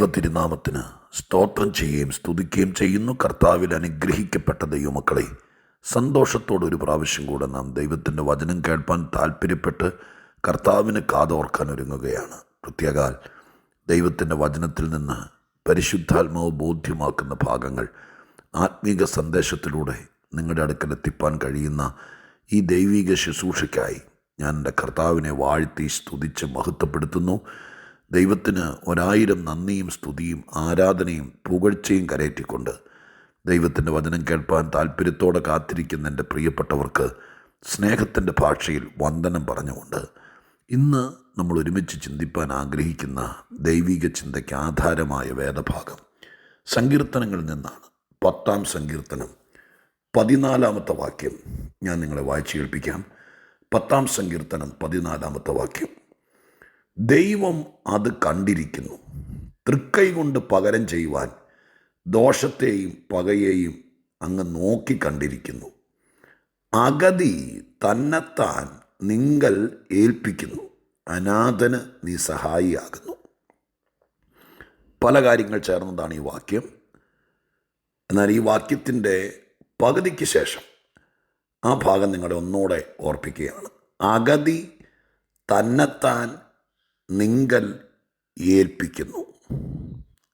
ദൈവ തിരുനാമത്തിന് സ്തോത്രം ചെയ്യുകയും സ്തുതിക്കുകയും ചെയ്യുന്നു. കർത്താവിൽ അനുഗ്രഹിക്കപ്പെട്ട ദൈവമക്കളെ, സന്തോഷത്തോടെ ഒരു പ്രാവശ്യം കൂടെ നാം ദൈവത്തിൻ്റെ വചനം കേൾപ്പാൻ താല്പര്യപ്പെട്ട് കർത്താവിന് കാതോർക്കാൻ ഒരുങ്ങുകയാണ്. പ്രത്യേകാൽ ദൈവത്തിൻ്റെ വചനത്തിൽ നിന്ന് പരിശുദ്ധാത്മാവ് ബോധ്യമാക്കുന്ന ഭാഗങ്ങൾ ആത്മീക സന്ദേശത്തിലൂടെ നിങ്ങളുടെ അടുക്കൽ എത്തിപ്പാൻ കഴിയുന്ന ഈ ദൈവിക ശുശ്രൂഷയ്ക്കായി ഞാൻ എൻ്റെ കർത്താവിനെ വാഴ്ത്തി സ്തുതിച്ച് മഹത്വപ്പെടുത്തുന്നു. ദൈവത്തിന് 1000 നന്ദിയും സ്തുതിയും ആരാധനയും പുകഴ്ചയും കരയറ്റിക്കൊണ്ട് ദൈവത്തിൻ്റെ വചനം കേൾപ്പാൻ താല്പര്യത്തോടെ കാത്തിരിക്കുന്ന എൻ്റെ പ്രിയപ്പെട്ടവർക്ക് സ്നേഹത്തിൻ്റെ ഭാഷയിൽ വന്ദനം പറഞ്ഞുകൊണ്ട് ഇന്ന് നമ്മൾ ഒരുമിച്ച് ചിന്തിപ്പാൻ ആഗ്രഹിക്കുന്ന ദൈവിക ചിന്തയ്ക്ക് ആധാരമായ വേദഭാഗം സങ്കീർത്തനങ്ങളിൽ നിന്നാണ്. 10-ാം സങ്കീർത്തനം 14-ാമത്തെ വാക്യം ഞാൻ നിങ്ങളെ വായിച്ചു കേൾപ്പിക്കാം. 10-ാം സങ്കീർത്തനം 14-ാമത്തെ വാക്യം: ദൈവം അത് കണ്ടിരിക്കുന്നു, തൃക്കൈ കൊണ്ട് പകരം ചെയ്യുവാൻ ദോഷത്തെയും പകയെയും അങ്ങ് നോക്കി കണ്ടിരിക്കുന്നു. അഗതി തന്നെത്താൻ നിങ്കൽ ഏൽപ്പിക്കുന്നു, അനാഥന് നീ സഹായിയാകുന്നു. പല കാര്യങ്ങൾ ചേർന്നതാണ് ഈ വാക്യം. എന്നാൽ ഈ വാക്യത്തിൻ്റെ പകുതിക്ക് ശേഷം ആ ഭാഗം നിങ്ങളെ ഒന്നുകൂടെ ഓർപ്പിക്കുകയാണ്. അഗതി തന്നെത്താൻ നിങ്കൽ ഏൽപ്പിക്കുന്നു,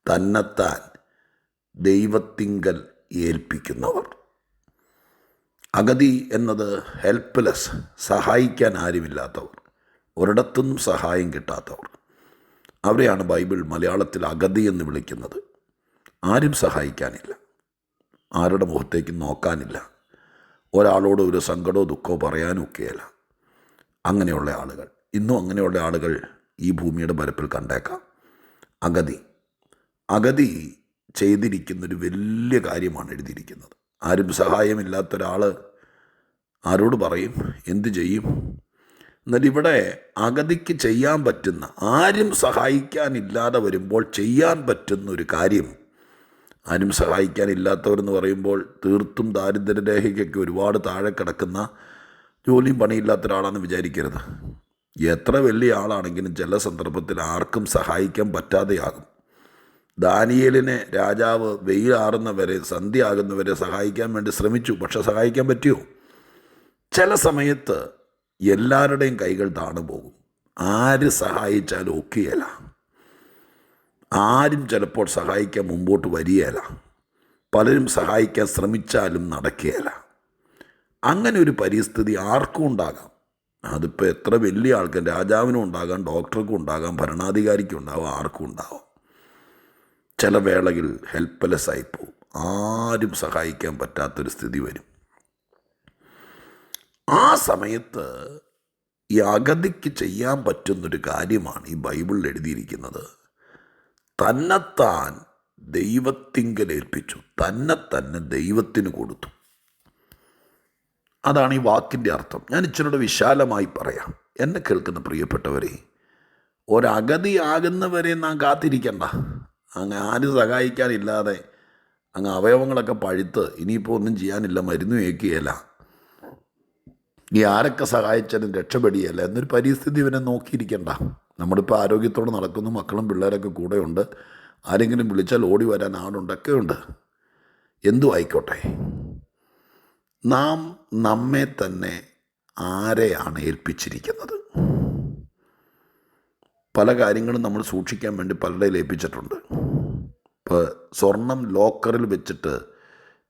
തന്നെത്താൻ ദൈവത്തിങ്കൽ ഏൽപ്പിക്കുന്നവർ. അഗതി എന്നത് ഹെൽപ്ലെസ്, സഹായിക്കാൻ ആരുമില്ലാത്തവർ, ഒരിടത്തുനിന്നും സഹായം കിട്ടാത്തവർ. അവരെയാണ് ബൈബിൾ മലയാളത്തിൽ അഗതി എന്ന് വിളിക്കുന്നത്. ആരും സഹായിക്കാനില്ല, ആരുടെ മുഖത്തേക്ക് നോക്കാനില്ല, ഒരാളോട് ഒരു സങ്കടമോ ദുഃഖമോ പറയാനും ഒക്കെയല്ല. അങ്ങനെയുള്ള ആളുകൾ, ഇന്നും അങ്ങനെയുള്ള ആളുകൾ ഈ ഭൂമിയുടെ പരപ്പിൽ കണ്ടേക്കാം. അഗതി ചെയ്തിരിക്കുന്നൊരു വലിയ കാര്യമാണ് എഴുതിയിരിക്കുന്നത്. ആരും സഹായമില്ലാത്തൊരാൾ ആരോട് പറയും, എന്തു ചെയ്യും? എന്നാൽ ഇവിടെ അഗതിക്ക് ചെയ്യാൻ പറ്റുന്ന, ആരും സഹായിക്കാനില്ലാതെ വരുമ്പോൾ ചെയ്യാൻ പറ്റുന്ന ഒരു കാര്യം, ആരും സഹായിക്കാനില്ലാത്തവരെന്ന് പറയുമ്പോൾ തീർത്തും ദാരിദ്ര്യരേഖയ്ക്കൊക്കെ ഒരുപാട് താഴെ കിടക്കുന്ന, ജോലിയും പണിയില്ലാത്ത ഒരാളാണെന്ന് വിചാരിക്കരുത്. എത്ര വലിയ ആളാണെങ്കിലും ചില സന്ദർഭത്തിൽ ആർക്കും സഹായിക്കാൻ പറ്റാതെയാകും. ദാനിയേലിനെ രാജാവ് വെയിലാറുന്നവരെ, സന്ധ്യ ആകുന്നവരെ സഹായിക്കാൻ വേണ്ടി ശ്രമിച്ചു, പക്ഷെ സഹായിക്കാൻ പറ്റിയോ? ചില സമയത്ത് എല്ലാവരുടെയും കൈകൾ താണു പോകും. ആര് സഹായിച്ചാലും ഒക്കുകയില്ല, ആരും ചിലപ്പോൾ സഹായിക്കാൻ മുമ്പോട്ട് വരികയില്ല, പലരും സഹായിക്കാൻ ശ്രമിച്ചാലും നടക്കുകയില്ല. അങ്ങനെ ഒരു പരിസ്ഥിതി ആർക്കും ഉണ്ടാകാം. അതിപ്പോൾ എത്ര വലിയ ആൾക്കും, രാജാവിനും ഉണ്ടാകാം, ഡോക്ടർക്കും ഉണ്ടാകാം, ഭരണാധികാരിക്കും ഉണ്ടാവാം, ആർക്കും ഉണ്ടാവാം. ചില വേളയിൽ ഹെൽപ്ലെസ് ആയിപ്പോവും, ആരും സഹായിക്കാൻ പറ്റാത്തൊരു സ്ഥിതി വരും. ആ സമയത്ത് ഈ അഗതിക്ക് ചെയ്യാൻ പറ്റുന്നൊരു കാര്യമാണ് ഈ ബൈബിളിൽ എഴുതിയിരിക്കുന്നത്. തന്നെത്താൻ ദൈവത്തിങ്കൽ ഏൽപ്പിച്ചു, തന്നെ ദൈവത്തിന് കൊടുത്തു. അതാണ് ഈ വാക്കിൻ്റെ അർത്ഥം. ഞാൻ ഇച്ചിരിയുടെ വിശാലമായി പറയാം. എന്നെ കേൾക്കുന്ന പ്രിയപ്പെട്ടവരെ, ഒരഗതിയാകുന്നവരെ നാം കാത്തിരിക്കണ്ട. അങ്ങ് ആരും സഹായിക്കാനില്ലാതെ അങ്ങ് അവയവങ്ങളൊക്കെ പഴുത്ത് ഇനിയിപ്പോൾ ഒന്നും ചെയ്യാനില്ല, മരുന്ന് വയ്ക്കുകയില്ല, ഇനി ആരൊക്കെ സഹായിച്ചാലും രക്ഷപ്പെടുകയല്ല എന്നൊരു പരിസ്ഥിതി ഇവനെ നോക്കിയിരിക്കണ്ട. നമ്മളിപ്പോൾ ആരോഗ്യത്തോടെ നടക്കുന്നു, മക്കളും പിള്ളേരൊക്കെ കൂടെയുണ്ട്, ആരെങ്കിലും വിളിച്ചാൽ ഓടി വരാൻ ആളുണ്ടൊക്കെ ഉണ്ട്. എന്തു ആയിക്കോട്ടെ, നാം നമ്മെ തന്നെ ആരെയാണ് ഏൽപ്പിച്ചിരിക്കുന്നത്? പല കാര്യങ്ങളും നമ്മൾ സൂക്ഷിക്കാൻ വേണ്ടി പലരുടെയിൽ ഏൽപ്പിച്ചിട്ടുണ്ട്. ഇപ്പോൾ സ്വർണം ലോക്കറിൽ വെച്ചിട്ട്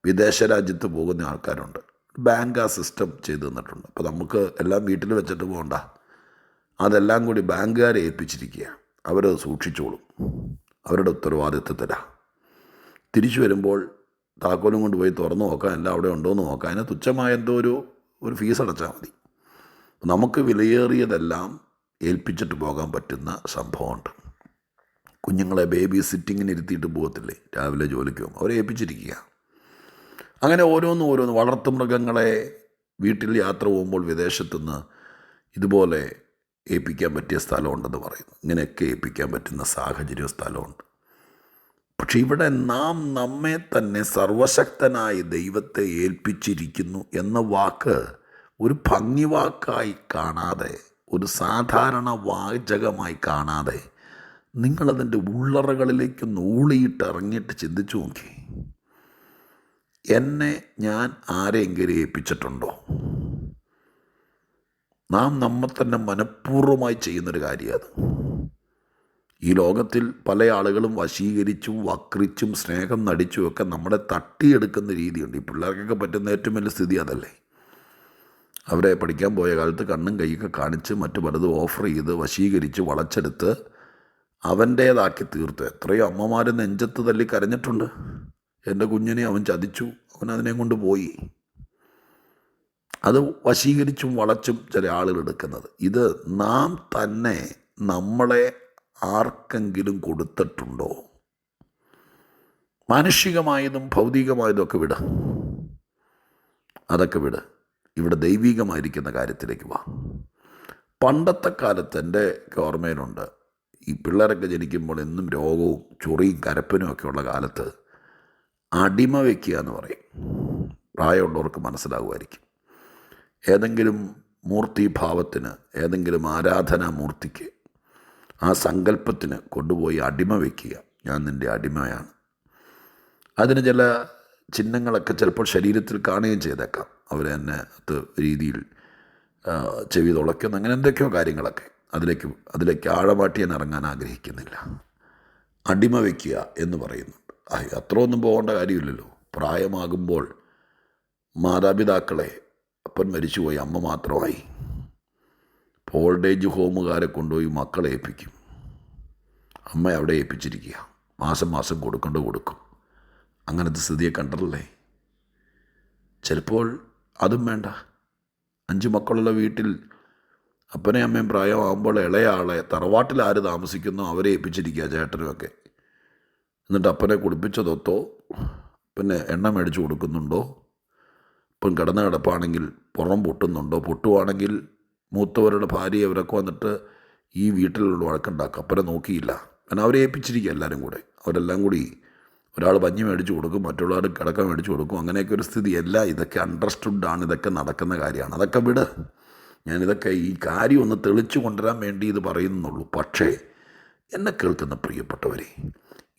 വിദേശ രാജ്യത്ത് പോകുന്ന ആൾക്കാരുണ്ട്. ബാങ്ക് ആ സിസ്റ്റം ചെയ്തു തന്നിട്ടുണ്ട്. അപ്പോൾ നമുക്ക് എല്ലാം വീട്ടിൽ വെച്ചിട്ട് പോകണ്ട, അതെല്ലാം കൂടി ബാങ്കുകാരെ ഏൽപ്പിച്ചിരിക്കുക. അവരത് സൂക്ഷിച്ചോളും, അവരുടെ ഉത്തരവാദിത്വത്തിലാണ്. തിരിച്ചു വരുമ്പോൾ താക്കോലും കൊണ്ട് പോയി തുറന്നു നോക്കാം, എല്ലാം അവിടെ ഉണ്ടോയെന്ന് നോക്കാം. അതിന് തുച്ഛമായ എന്തോ ഒരു ഫീസ് അടച്ചാൽ മതി. നമുക്ക് വിലയേറിയതെല്ലാം ഏൽപ്പിച്ചിട്ട് പോകാൻ പറ്റുന്ന സംഭവമുണ്ട്. കുഞ്ഞുങ്ങളെ ബേബി സിറ്റിങ്ങിന് ഇരുത്തിയിട്ട് പോകത്തില്ലേ, രാവിലെ ജോലിക്ക് പോകുമ്പോൾ അവരെ ഏൽപ്പിച്ചിരിക്കുക. അങ്ങനെ ഓരോന്ന് വളർത്തുമൃഗങ്ങളെ വീട്ടിൽ യാത്ര പോകുമ്പോൾ വിദേശത്തുനിന്ന് ഇതുപോലെ ഏൽപ്പിക്കാൻ പറ്റിയ സ്ഥലമുണ്ടെന്ന് പറയുന്നു. ഇങ്ങനെയൊക്കെ ഏൽപ്പിക്കാൻ പറ്റുന്ന സാഹചര്യവും സ്ഥലമുണ്ട്. പക്ഷെ ഇവിടെ നാം നമ്മെ തന്നെ സർവശക്തനായ ദൈവത്തെ ഏൽപ്പിച്ചിരിക്കുന്നു എന്ന വാക്ക് ഒരു ഭംഗിവാക്കായി കാണാതെ, ഒരു സാധാരണ വാചകമായി കാണാതെ നിങ്ങളതിൻ്റെ ഉള്ളറകളിലേക്ക് ഊളിയിട്ട് ഇറങ്ങിയിട്ട് ചിന്തിച്ചു നോക്കി. എന്നെ ഞാൻ ആരെങ്കിലും ഏൽപ്പിച്ചിട്ടുണ്ടോ? നാം നമ്മെ തന്നെ മനഃപൂർവ്വമായി ചെയ്യുന്നൊരു കാര്യം അത്. ഈ ലോകത്തിൽ പല ആളുകളും വശീകരിച്ചും വക്രിച്ചും സ്നേഹം നടിച്ചും ഒക്കെ നമ്മളെ തട്ടിയെടുക്കുന്ന രീതിയുണ്ട്. ഈ പിള്ളേർക്കൊക്കെ പറ്റുന്ന ഏറ്റവും വലിയ സ്ഥിതി അതല്ലേ. അവരെ പഠിക്കാൻ പോയ കാലത്ത് കണ്ണും കൈയൊക്കെ കാണിച്ച് മറ്റു പലതും ഓഫർ ചെയ്ത് വശീകരിച്ച് വളച്ചെടുത്ത് അവൻ്റേതാക്കി തീർത്ത്. എത്രയോ അമ്മമാർ നെഞ്ചത്ത് തല്ലി കരഞ്ഞിട്ടുണ്ട്. എൻ്റെ കുഞ്ഞിനെ അവൻ ചതിച്ചു, അവൻ അതിനെ കൊണ്ട് പോയി. അത് വശീകരിച്ചും വളച്ചും ചില ആളുകൾ എടുക്കുന്നത്. ഇത് നാം തന്നെ നമ്മളെ ആർക്കെങ്കിലും കൊടുത്തിട്ടുണ്ടോ? മാനുഷികമായതും ഭൗതികമായതും ഒക്കെ വിട്, അതൊക്കെ വിട്. ഇവിടെ ദൈവികമായിരിക്കുന്ന കാര്യത്തിലേക്ക് വാ. പണ്ടത്തെ കാലത്ത് എൻ്റെ ഓർമ്മയിലുണ്ട്, ഈ പിള്ളേരൊക്കെ ജനിക്കുമ്പോൾ എന്നും രോഗവും ചൊറിയും കരപ്പനും ഒക്കെ ഉള്ള കാലത്ത് അടിമ വയ്ക്കുക എന്ന് പറയും. പ്രായമുള്ളവർക്ക് മനസ്സിലാകുമായിരിക്കും. ഏതെങ്കിലും മൂർത്തിഭാവത്തിന്, ഏതെങ്കിലും ആരാധനാമൂർത്തിക്ക്, ആ സങ്കല്പത്തിന് കൊണ്ടുപോയി അടിമ വയ്ക്കുക. ഞാൻ നിൻ്റെ അടിമയാണ്. അതിന് ചില ചിഹ്നങ്ങളൊക്കെ ചിലപ്പോൾ ശരീരത്തിൽ കാണുകയും ചെയ്തേക്കാം. അവർ തന്നെ അത് രീതിയിൽ ചെവി തുളയ്ക്കുന്ന അങ്ങനെ എന്തൊക്കെയോ കാര്യങ്ങളൊക്കെ. അതിലേക്ക് ആഴമാട്ടി ഞാൻ ഇറങ്ങാൻ ആഗ്രഹിക്കുന്നില്ല. അടിമ വയ്ക്കുക എന്ന് പറയുന്നുണ്ട്. അത്ര ഒന്നും പോകേണ്ട കാര്യമില്ലല്ലോ. പ്രായമാകുമ്പോൾ മാതാപിതാക്കളെ, അപ്പൻ മരിച്ചുപോയി, അമ്മ മാത്രമായി. ഓൾഡ് ഏജ് ഹോമുകാരെ കൊണ്ടുപോയി മക്കളെ ഏൽപ്പിക്കും. അമ്മ അവിടെ ഏൽപ്പിച്ചിരിക്കുക. മാസം മാസം കൊടുക്കും. അങ്ങനത്തെ സ്ഥിതിയെ കണ്ടല്ലേ. ചിലപ്പോൾ അതും വേണ്ട. 5 മക്കളുള്ള വീട്ടിൽ അപ്പനെയും അമ്മയും പ്രായമാകുമ്പോൾ ഇളയ ആളെ തറവാട്ടിൽ ആര് താമസിക്കുന്നോ അവരെ ഏൽപ്പിച്ചിരിക്കുക, ചേട്ടനുമൊക്കെ. എന്നിട്ട് അപ്പനെ കുടിപ്പിച്ചതൊത്തോ, പിന്നെ എണ്ണ മേടിച്ച് കൊടുക്കുന്നുണ്ടോ, ഇപ്പം കിടന്ന കിടപ്പാണെങ്കിൽ പുറം പൊട്ടുന്നുണ്ടോ, പൊട്ടുവാണെങ്കിൽ മൂത്തവരുടെ ഭാര്യ അവരൊക്കെ വന്നിട്ട് ഈ വീട്ടിലുള്ള വഴക്കുണ്ടാക്കും. അപ്പനെ നോക്കിയില്ല. കാരണം അവരെ ഏൽപ്പിച്ചിരിക്കുക എല്ലാവരും കൂടെ. അവരെല്ലാം കൂടി ഒരാൾ പഞ്ഞി മേടിച്ച് കൊടുക്കും, മറ്റുള്ളവർ കിടക്ക മേടിച്ച് കൊടുക്കും. അങ്ങനെയൊക്കെ ഒരു സ്ഥിതി. എല്ലാം ഇതൊക്കെ അണ്ടർസ്റ്റുഡാണ്, ഇതൊക്കെ നടക്കുന്ന കാര്യമാണ്. അതൊക്കെ വിട്. ഞാനിതൊക്കെ ഈ കാര്യം ഒന്ന് തെളിച്ചു കൊണ്ടുവരാൻ വേണ്ടി ഇത് പറയുന്നുള്ളൂ. പക്ഷേ എന്നെ കേൾക്കുന്ന പ്രിയപ്പെട്ടവരെ,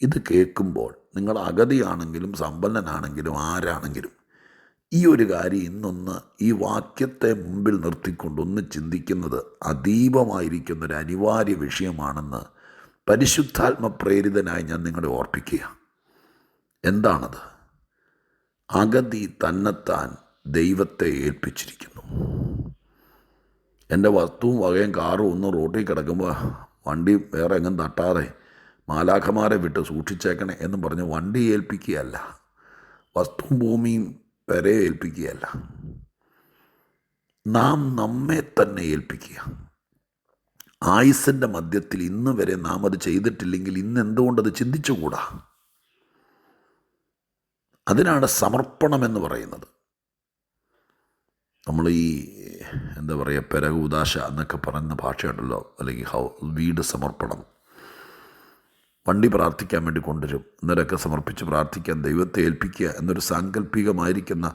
ഇത് കേൾക്കുമ്പോൾ നിങ്ങൾ അഗതിയാണെങ്കിലും സമ്പന്നനാണെങ്കിലും ആരാണെങ്കിലും ഈ ഒരു കാര്യം ഇന്നൊന്ന് ഈ വാക്യത്തെ മുമ്പിൽ നിർത്തിക്കൊണ്ടൊന്ന് ചിന്തിക്കുന്നത് അതീവമായിരിക്കുന്നൊരു അനിവാര്യ വിഷയമാണെന്ന് പരിശുദ്ധാത്മപ്രേരിതനായി ഞാൻ നിങ്ങളെ ഓർപ്പിക്കുക. എന്താണത്? അഗതി തന്നെത്താൻ ദൈവത്തെ ഏൽപ്പിച്ചിരിക്കുന്നു. എൻ്റെ വസ്തുവും വകയും കാറും ഒന്നും റോട്ടിൽ കിടക്കുമ്പോൾ വണ്ടി വേറെ എങ്ങും തട്ടാതെ മാലാഖമാരെ വിട്ട് സൂക്ഷിച്ചേക്കണേ എന്ന് പറഞ്ഞ് വണ്ടി ഏൽപ്പിക്കുകയല്ല, വസ്തുവും ഭൂമിയും വരെ ഏൽപ്പിക്കുകയല്ല. നാം നമ്മെ തന്നെ ഏൽപ്പിക്കുക. ആയുസ്സിൻ്റെ മധ്യത്തിൽ ഇന്ന് വരെ നാം അത് ചെയ്തിട്ടില്ലെങ്കിൽ ഇന്ന് എന്തുകൊണ്ടത് ചിന്തിച്ചുകൂടാ? അതിനാണ് സമർപ്പണമെന്ന് പറയുന്നത്. നമ്മൾ ഈ എന്താ പറയുക, പെരകൂദാശ എന്നൊക്കെ പറയുന്ന ഭാഷയുണ്ടല്ലോ, അല്ലെങ്കിൽ വീട് സമർപ്പണം. വണ്ടി പ്രാർത്ഥിക്കാൻ വേണ്ടി കൊണ്ടുവരും, ഇന്നരൊക്കെ സമർപ്പിച്ച് പ്രാർത്ഥിക്കാൻ ദൈവത്തെ ഏൽപ്പിക്കുക എന്നൊരു സാങ്കല്പികമായിരിക്കുന്ന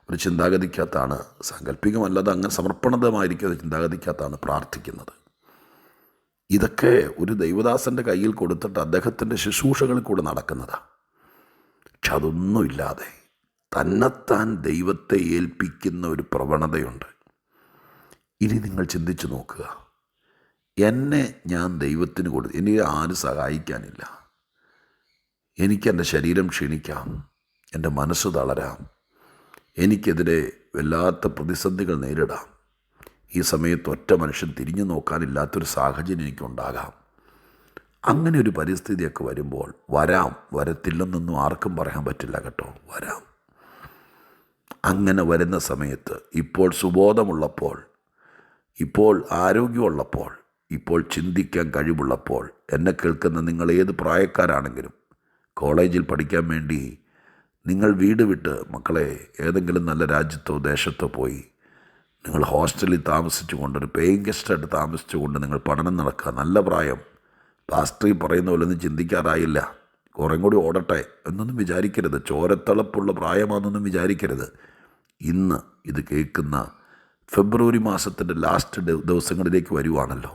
ഒരു ചിന്താഗതിക്കകത്താണ്, സാങ്കല്പികമല്ലാതെ അങ്ങനെ സമർപ്പണതമായിരിക്കുന്ന ചിന്താഗതിക്കകത്താണ് പ്രാർത്ഥിക്കുന്നത്. ഇതൊക്കെ ഒരു ദൈവദാസൻ്റെ കയ്യിൽ കൊടുത്തിട്ട് അദ്ദേഹത്തിൻ്റെ ശുശ്രൂഷകളിൽ കൂടെ നടക്കുന്നതാണ്. പക്ഷെ അതൊന്നുമില്ലാതെ തന്നെത്താൻ ദൈവത്തെ ഏൽപ്പിക്കുന്ന ഒരു പ്രവണതയുണ്ട്. ഇനി നിങ്ങൾ ചിന്തിച്ചു നോക്കുക. എന്നെ ഞാൻ ദൈവത്തിന് കൊടുത്തു. എനിക്ക് ആരും സഹായിക്കാനില്ല. എനിക്കെൻ്റെ ശരീരം ക്ഷീണിക്കാം, എൻ്റെ മനസ്സ് തളരാം, എനിക്കെതിരെ വല്ലാത്ത പ്രതിസന്ധികൾ നേരിടാം. ഈ സമയത്ത് ഒറ്റ മനുഷ്യൻ തിരിഞ്ഞു നോക്കാനില്ലാത്തൊരു സാഹചര്യം എനിക്കുണ്ടാകാം. അങ്ങനെ ഒരു പരിസ്ഥിതിയൊക്കെ വരുമ്പോൾ വരത്തില്ലെന്നൊന്നും ആർക്കും പറയാൻ പറ്റില്ല കേട്ടോ, വരാം. അങ്ങനെ വരുന്ന സമയത്ത് ഇപ്പോൾ സുബോധമുള്ളപ്പോൾ, ഇപ്പോൾ ആരോഗ്യമുള്ളപ്പോൾ, ഇപ്പോൾ ചിന്തിക്കാൻ കഴിവുള്ളപ്പോൾ, എന്നെ കേൾക്കുന്ന നിങ്ങൾ ഏത് പ്രായക്കാരാണെങ്കിലും കോളേജിൽ പഠിക്കാൻ വേണ്ടി നിങ്ങൾ വീട് വിട്ട് മക്കളെ ഏതെങ്കിലും നല്ല രാജ്യത്തോ ദേശത്തോ പോയി നിങ്ങൾ ഹോസ്റ്റലിൽ താമസിച്ചുകൊണ്ട്, ഒരു പേയിങ് ഗസ്റ്റായിട്ട് താമസിച്ചുകൊണ്ട് നിങ്ങൾ പഠനം നടക്കുക. നല്ല പ്രായം. പാസ്റ്ററി പറയുന്ന പോലെ ഒന്നും ചിന്തിക്കാറായില്ല, കുറേ കൂടി ഓടട്ടെ എന്നൊന്നും വിചാരിക്കരുത്. ചോരത്തളപ്പുള്ള പ്രായമാണെന്നൊന്നും വിചാരിക്കരുത്. ഇന്ന് ഇത് കേൾക്കുന്ന ഫെബ്രുവരി മാസത്തിൻ്റെ ലാസ്റ്റ് ദിവസങ്ങളിലേക്ക് വരുവാണല്ലോ.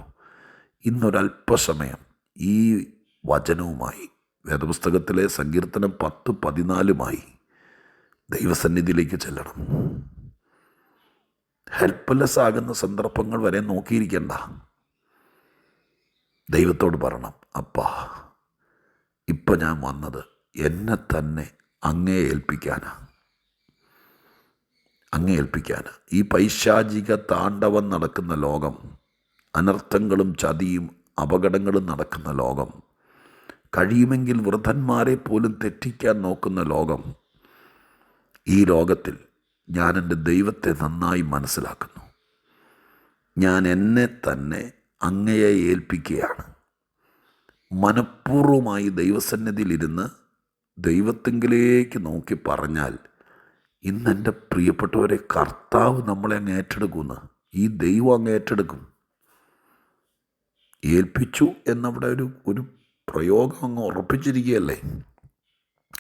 ഇന്നൊരല്പസമയം ഈ വചനവുമായി, വേദപുസ്തകത്തിലെ സങ്കീർത്തനം 10:14 ദൈവസന്നിധിയിലേക്ക് ചെല്ലണം. ഹെൽപ്ലെസ് ആകുന്ന സന്ദർഭങ്ങൾ വരെ നോക്കിയിരിക്കണ്ട. ദൈവത്തോട് പറയണം, അപ്പാ, ഇപ്പം ഞാൻ വന്നത് എന്നെ തന്നെ അങ്ങേ ഏൽപ്പിക്കാനാണ്. ഈ പൈശാചിക താണ്ഡവം നടക്കുന്ന ലോകം, അനർത്ഥങ്ങളും ചതിയും അപകടങ്ങളും നടക്കുന്ന ലോകം, കഴിയുമെങ്കിൽ വൃദ്ധന്മാരെ പോലും തെറ്റിക്കാൻ നോക്കുന്ന ലോകം, ഈ ലോകത്തിൽ ഞാൻ എൻ്റെ ദൈവത്തെ നന്നായി മനസ്സിലാക്കുന്നു. ഞാൻ എന്നെ തന്നെ അങ്ങയെ ഏൽപ്പിക്കുകയാണ്. മനഃപൂർവ്വമായി ദൈവസന്നിധിയിലിരുന്ന് ദൈവത്തെങ്കിലേക്ക് നോക്കി പറഞ്ഞാൽ, ഇന്നെൻ്റെ പ്രിയപ്പെട്ടവരെ, കർത്താവ് നമ്മളെ അങ്ങ് ഏറ്റെടുക്കുമെന്ന്. ഈ ദൈവം അങ്ങ് ഏറ്റെടുക്കും. ഏൽപ്പിച്ചു എന്നവിടെ ഒരു പ്രയോഗം അങ്ങ് ഉറപ്പിച്ചിരിക്കുകയല്ലേ.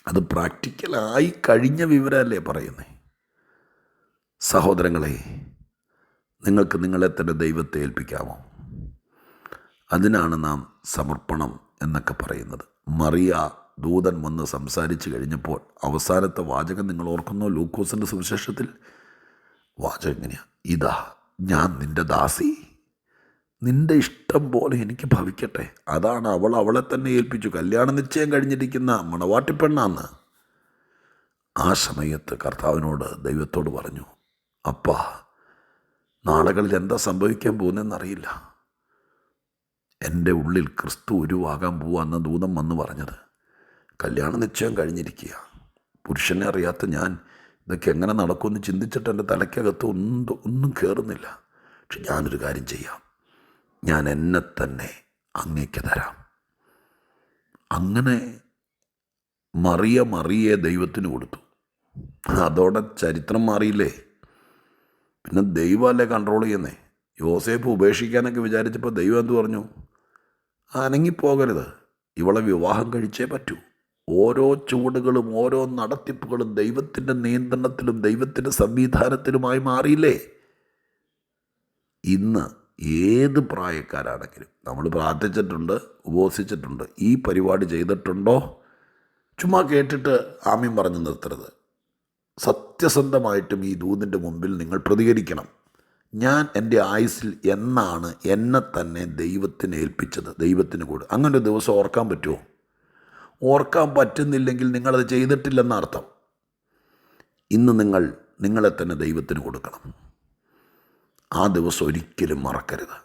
അത് പ്രാക്ടിക്കലായി കഴിഞ്ഞ വിവരമല്ലേ പറയുന്നത്. സഹോദരങ്ങളെ, നിങ്ങൾക്ക് നിങ്ങളെ തന്നെ ദൈവത്തെ ഏൽപ്പിക്കാമോ? അതിനാണ് നാം സമർപ്പണം എന്നൊക്കെ പറയുന്നത്. മറിയ ദൂതൻ വന്ന് സംസാരിച്ച് കഴിഞ്ഞപ്പോൾ അവസാനത്തെ വാചകം നിങ്ങൾ ഓർക്കുന്നോ? ലൂക്കോസിൻ്റെ സുവിശേഷത്തിൽ വാചകം എങ്ങനെയാണ്? ഇതാ ഞാൻ നിൻ്റെ ദാസി, നിൻ്റെ ഇഷ്ടം പോലെ എനിക്ക് ഭവിക്കട്ടെ. അതാണ് അവളെ തന്നെ ഏൽപ്പിച്ചു. കല്യാണ നിശ്ചയം കഴിഞ്ഞിരിക്കുന്ന മണവാട്ടിപ്പെണ്ണാന്ന്. ആ സമയത്ത് കർത്താവിനോട്, ദൈവത്തോട് പറഞ്ഞു, അപ്പാ, നാളുകളിൽ എന്താ സംഭവിക്കാൻ പോകുന്നതെന്നറിയില്ല. എൻ്റെ ഉള്ളിൽ ക്രിസ്തു ഉരുവാകാൻ പോവാന്ന് ദൂതം വന്ന് പറഞ്ഞത്. കല്യാണ നിശ്ചയം കഴിഞ്ഞിരിക്കുക. പുരുഷനെ അറിയാത്ത ഞാൻ ഇതൊക്കെ എങ്ങനെ നടക്കുമെന്ന് ചിന്തിച്ചിട്ട് എൻ്റെ തലയ്ക്കകത്ത് ഒന്നും കയറുന്നില്ല. പക്ഷെ ഞാനൊരു കാര്യം ചെയ്യാം, ഞാൻ എന്നെ തന്നെ അങ്ങേക്ക് തരാം. അങ്ങനെ മറിയെ ദൈവത്തിന് കൊടുത്തു. അതോടെ ചരിത്രം മാറിയില്ലേ? പിന്നെ ദൈവമല്ലേ കൺട്രോൾ ചെയ്യുന്നേ. യോസേപ്പ് ഉപേക്ഷിക്കാനൊക്കെ വിചാരിച്ചപ്പോൾ ദൈവം എന്ത് പറഞ്ഞു? അനങ്ങിപ്പോകരുത്, ഇവളെ വിവാഹം കഴിച്ചേ പറ്റൂ. ഓരോ ചുവടുകളും ഓരോ നടത്തിപ്പുകളും ദൈവത്തിൻ്റെ നിയന്ത്രണത്തിലും ദൈവത്തിൻ്റെ സംവിധാനത്തിലുമായി മാറിയില്ലേ? ഇന്ന് ഏത് പ്രായക്കാരാണെങ്കിലും നമ്മൾ പ്രാർത്ഥിച്ചിട്ടുണ്ട്, ഉപവസിച്ചിട്ടുണ്ട്. ഈ പരിപാടി ചെയ്തിട്ടുണ്ടോ? ചുമ്മാ കേട്ടിട്ട് ആമീൻ പറഞ്ഞു നിർത്തരുത്. സത്യസന്ധമായിട്ടും ഈ ദൂതിൻ്റെ മുമ്പിൽ നിങ്ങൾ പ്രതികരിക്കണം. ഞാൻ എൻ്റെ ആയുസ്സിൽ എന്നാണ് എന്നെ തന്നെ ദൈവത്തിന് ഏൽപ്പിച്ചത്, ദൈവത്തിന് കൂടെ. അങ്ങനെ ഒരു ദിവസം ഓർക്കാൻ പറ്റുമോ? ഓർക്കാൻ പറ്റുന്നില്ലെങ്കിൽ നിങ്ങളത് ചെയ്തിട്ടില്ലെന്നർത്ഥം. ഇന്ന് നിങ്ങളെ തന്നെ ദൈവത്തിന് കൊടുക്കണം. ആ ദിവസം ഒരിക്കലും മറക്കരുത്.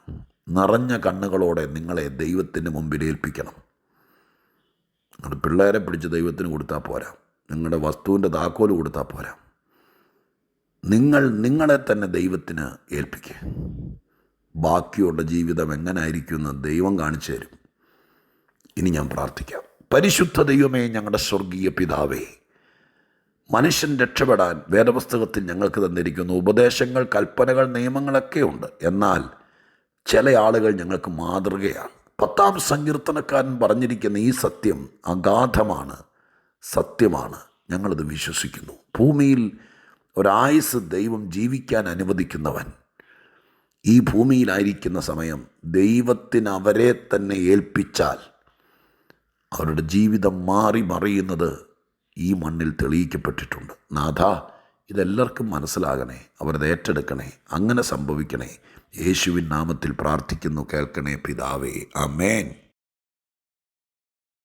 നിറഞ്ഞ കണ്ണുകളോടെ നിങ്ങളെ ദൈവത്തിൻ്റെ മുമ്പിൽ ഏൽപ്പിക്കണം. നിങ്ങളുടെ പിള്ളേരെ പിടിച്ച് ദൈവത്തിന് കൊടുത്താൽ പോരാ, നിങ്ങളുടെ വസ്തുവിൻ്റെ താക്കോല് കൊടുത്താൽ പോരാ. നിങ്ങളെ തന്നെ ദൈവത്തിന് ഏൽപ്പിക്കുക. ബാക്കിയുള്ള ജീവിതം എങ്ങനെ ആയിരിക്കുമെന്ന് ദൈവം കാണിച്ചു തരും. ഇനി ഞാൻ പ്രാർത്ഥിക്കാം. പരിശുദ്ധ ദൈവമേ, ഞങ്ങളുടെ സ്വർഗീയ പിതാവേ, മനുഷ്യൻ രക്ഷപ്പെടാൻ വേദപുസ്തകത്തിൽ ഞങ്ങൾക്ക് തന്നിരിക്കുന്ന ഉപദേശങ്ങൾ, കൽപ്പനകൾ, നിയമങ്ങളൊക്കെ ഉണ്ട്. എന്നാൽ ചില ആളുകൾ ഞങ്ങൾക്ക് മാതൃകയാണ്. 10-ാം സങ്കീർത്തനക്കാരൻ പറഞ്ഞിരിക്കുന്ന ഈ സത്യം അഗാധമാണ്, സത്യമാണ്. ഞങ്ങളത് വിശ്വസിക്കുന്നു. ഭൂമിയിൽ ഒരായുസ് ദൈവം ജീവിക്കാൻ അനുവദിക്കുന്നവൻ ഈ ഭൂമിയിലായിരിക്കുന്ന സമയം ദൈവത്തിന് അവരെ തന്നെ ഏൽപ്പിച്ചാൽ അവരുടെ ജീവിതം മാറി മറിയുന്നത് ഈ മണ്ണിൽ തെളിയിക്കപ്പെട്ടിട്ടുണ്ട്. നാഥ, ഇതെല്ലാവർക്കും മനസ്സിലാകണേ, അവരത് ഏറ്റെടുക്കണേ. അങ്ങനെ സംഭവിക്കണേ. യേശുവിൻ നാമത്തിൽ പ്രാർത്ഥിക്കുന്നു, കേൾക്കണേ പിതാവേ. ആമേൻ.